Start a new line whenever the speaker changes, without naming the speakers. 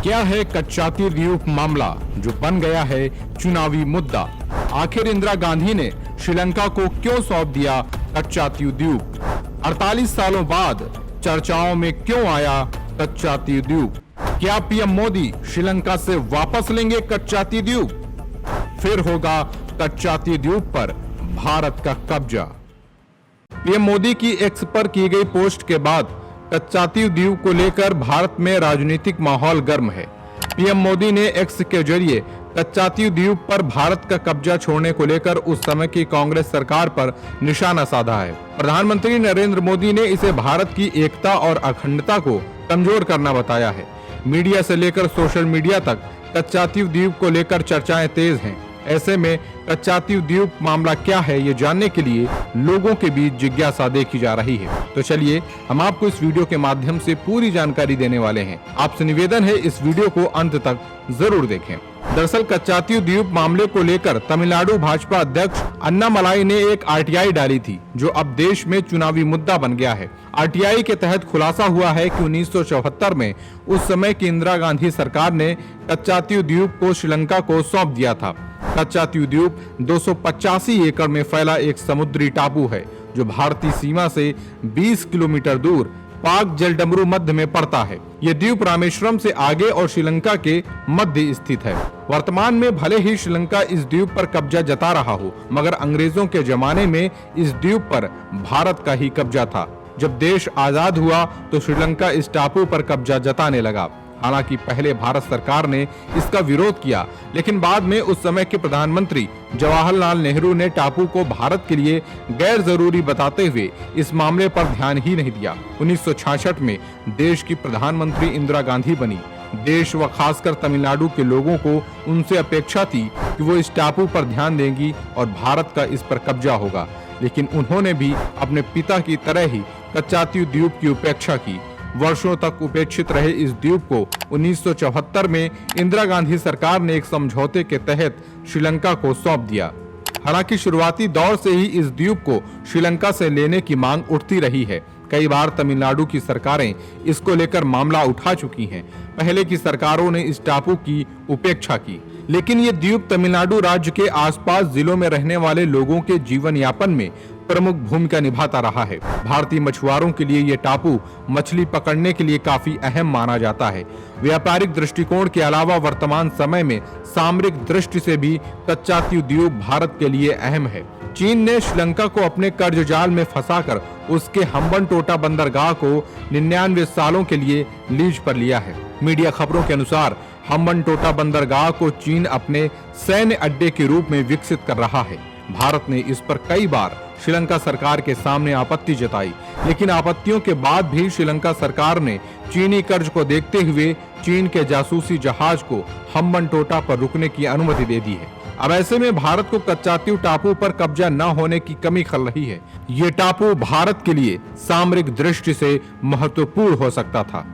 क्या है कच्चाती द्वीप मामला जो बन गया है चुनावी मुद्दा? आखिर इंदिरा गांधी ने श्रीलंका को क्यों सौंप दिया कच्चाती द्वीप? 48 सालों बाद चर्चाओं में क्यों आया कच्चाती द्वीप? क्या पीएम मोदी श्रीलंका से वापस लेंगे कच्चाती द्वीप? फिर होगा कच्चाती द्वीप पर भारत का कब्जा। पीएम मोदी की एक्स पर की गई पोस्ट के बाद कच्चाती द्वीप को लेकर भारत में राजनीतिक माहौल गर्म है। पीएम मोदी ने एक्स के जरिए कच्चाती द्वीप पर भारत का कब्जा छोड़ने को लेकर उस समय की कांग्रेस सरकार पर निशाना साधा है। प्रधानमंत्री नरेंद्र मोदी ने इसे भारत की एकता और अखंडता को कमजोर करना बताया है। मीडिया से लेकर सोशल मीडिया तक कच्चाती द्वीप को लेकर चर्चाएं तेज हैं। ऐसे में कच्चाती द्वीप मामला क्या है, ये जानने के लिए लोगों के बीच जिज्ञासा देखी जा रही है। तो चलिए हम आपको इस वीडियो के माध्यम से पूरी जानकारी देने वाले हैं। आपसे निवेदन है इस वीडियो को अंत तक जरूर देखें। दरअसल कच्चाती द्वीप मामले को लेकर तमिलनाडु भाजपा अध्यक्ष अन्नामलाई ने एक आरटीआई डाली थी, जो अब देश में चुनावी मुद्दा बन गया है। आरटीआई के तहत खुलासा हुआ है कि 1974 में उस समय की इंदिरा गांधी सरकार ने कच्चाती द्वीप को श्रीलंका को सौंप दिया था। कच्चाती द्वीप 285 एकड़ में फैला एक समुद्री टापू है, जो भारतीय सीमा से 20 किलोमीटर दूर पाक जलडमरू मध्य में पड़ता है। ये द्वीप रामेश्वरम से आगे और श्रीलंका के मध्य स्थित है। वर्तमान में भले ही श्रीलंका इस द्वीप पर कब्जा जता रहा हो, मगर अंग्रेजों के जमाने में इस द्वीप पर भारत का ही कब्जा था। जब देश आजाद हुआ तो श्रीलंका इस टापू पर कब्जा जताने लगा। हालांकि पहले भारत सरकार ने इसका विरोध किया, लेकिन बाद में उस समय के प्रधानमंत्री जवाहरलाल नेहरू ने टापू को भारत के लिए गैर जरूरी बताते हुए इस मामले पर ध्यान ही नहीं दिया। 1966 में देश की प्रधानमंत्री इंदिरा गांधी बनी। देश व खासकर तमिलनाडु के लोगों को उनसे अपेक्षा थी कि वो इस टापू पर ध्यान देंगी और भारत का इस पर कब्जा होगा, लेकिन उन्होंने भी अपने पिता की तरह ही कच्चाती द्वीप की उपेक्षा की। वर्षों तक उपेक्षित रहे इस द्वीप को 1974 में इंदिरा गांधी सरकार ने एक समझौते के तहत श्रीलंका को सौंप दिया। हालांकि शुरुआती दौर से ही इस द्वीप को श्रीलंका से लेने की मांग उठती रही है। कई बार तमिलनाडु की सरकारें इसको लेकर मामला उठा चुकी हैं। पहले की सरकारों ने इस टापू की उपेक्षा की, लेकिन ये द्वीप तमिलनाडु राज्य के आसपास जिलों में रहने वाले लोगों के जीवन यापन में प्रमुख भूमिका निभाता रहा है। भारतीय मछुआरों के लिए ये टापू मछली पकड़ने के लिए काफी अहम माना जाता है। व्यापारिक दृष्टिकोण के अलावा वर्तमान समय में सामरिक दृष्टि से भी कच्चाती द्वीप भारत के लिए अहम है। चीन ने श्रीलंका को अपने कर्ज जाल में फंसाकर उसके हम्बनटोटा बंदरगाह को 99 सालों के लिए लीज पर लिया है। मीडिया खबरों के अनुसार हम्बनटोटा बंदरगाह को चीन अपने सैन्य अड्डे के रूप में विकसित कर रहा है। भारत ने इस पर कई बार श्रीलंका सरकार के सामने आपत्ति जताई, लेकिन आपत्तियों के बाद भी श्रीलंका सरकार ने चीनी कर्ज को देखते हुए चीन के जासूसी जहाज को हम्बनटोटा पर रुकने की अनुमति दे दी है। अब ऐसे में भारत को कच्चाती टापू पर कब्जा न होने की कमी खल रही है। ये टापू भारत के लिए सामरिक दृष्टि से महत्वपूर्ण हो सकता था।